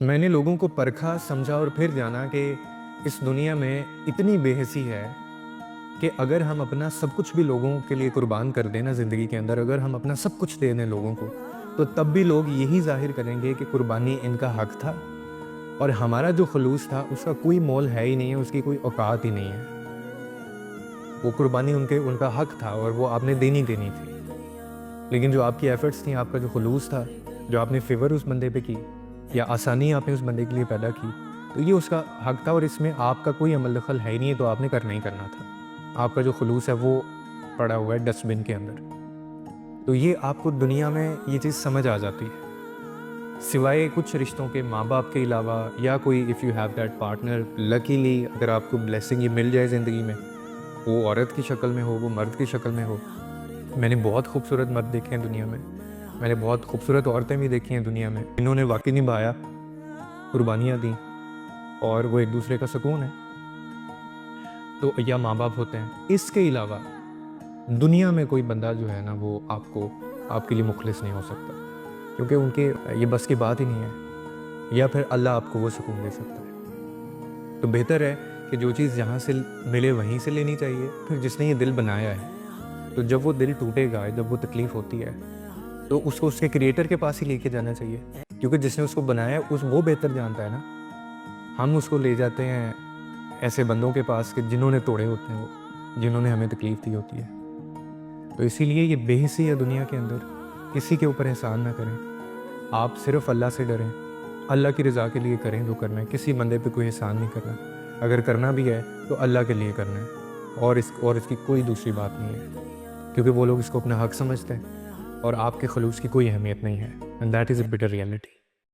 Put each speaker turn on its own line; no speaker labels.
میں نے لوگوں کو پرکھا، سمجھا اور پھر جانا کہ اس دنیا میں اتنی بے حسی ہے کہ اگر ہم اپنا سب کچھ بھی لوگوں کے لیے قربان کر دیں نا زندگی کے اندر، اگر ہم اپنا سب کچھ دے دیں لوگوں کو، تو تب بھی لوگ یہی ظاہر کریں گے کہ قربانی ان کا حق تھا، اور ہمارا جو خلوص تھا اس کا کوئی مول ہے ہی نہیں ہے، اس کی کوئی اوقات ہی نہیں ہے۔ وہ قربانی ان کا حق تھا اور وہ آپ نے دینی تھی۔ لیکن جو آپ کی ایفرٹس تھیں، آپ کا جو خلوص تھا، جو آپ نے فیور اس بندے پہ کی یا آسانی آپ نے اس بندے کے لیے پیدا کی، تو یہ اس کا حق تھا، اور اس میں آپ کا کوئی عمل دخل ہے ہی نہیں ہے، تو آپ نے کرنا ہی کرنا تھا۔ آپ کا جو خلوص ہے وہ پڑا ہوا ہے ڈسٹ بن کے اندر۔ تو یہ آپ کو دنیا میں یہ چیز سمجھ آ جاتی ہے، سوائے کچھ رشتوں کے، ماں باپ کے علاوہ، یا کوئی if you have that partner, likely اگر آپ کو بلیسنگ یہ مل جائے زندگی میں، وہ عورت کی شکل میں ہو، وہ مرد کی شکل میں ہو۔ میں نے بہت خوبصورت مرد دیکھے ہیں دنیا میں نے بہت خوبصورت عورتیں بھی دیکھی ہیں دنیا میں، انہوں نے واقعی نبھایا، قربانیاں دیں، اور وہ ایک دوسرے کا سکون ہے۔ تو یا ماں باپ ہوتے ہیں، اس کے علاوہ دنیا میں کوئی بندہ جو ہے نا وہ آپ کے لیے مخلص نہیں ہو سکتا، کیونکہ ان کے یہ بس کی بات ہی نہیں ہے، یا پھر اللہ آپ کو وہ سکون دے سکتا ہے۔ تو بہتر ہے کہ جو چیز جہاں سے ملے وہیں سے لینی چاہیے۔ پھر جس نے یہ دل بنایا ہے، تو جب وہ دل ٹوٹے گا، جب وہ تکلیف ہوتی ہے، تو اس کو اس کے کریٹر کے پاس ہی لے کے جانا چاہیے، کیونکہ جس نے اس کو بنایا ہے وہ بہتر جانتا ہے نا۔ ہم اس کو لے جاتے ہیں ایسے بندوں کے پاس کہ جنہوں نے توڑے ہوتے ہیں، وہ جنہوں نے ہمیں تکلیف دی ہوتی ہے۔ تو اسی لیے یہ بے حسی ہے دنیا کے اندر، کسی کے اوپر احسان نہ کریں، آپ صرف اللہ سے ڈریں، اللہ کی رضا کے لیے کریں جو کرنا ہے، کسی بندے پہ کوئی احسان نہیں کرنا، اگر کرنا بھی ہے تو اللہ کے لیے کرنا ہے، اور اس کی کوئی دوسری بات نہیں ہے، کیونکہ وہ لوگ اس کو اپنا حق سمجھتے ہیں، اور آپ کے خلوص کی کوئی اہمیت نہیں ہے، and that is a butter reality.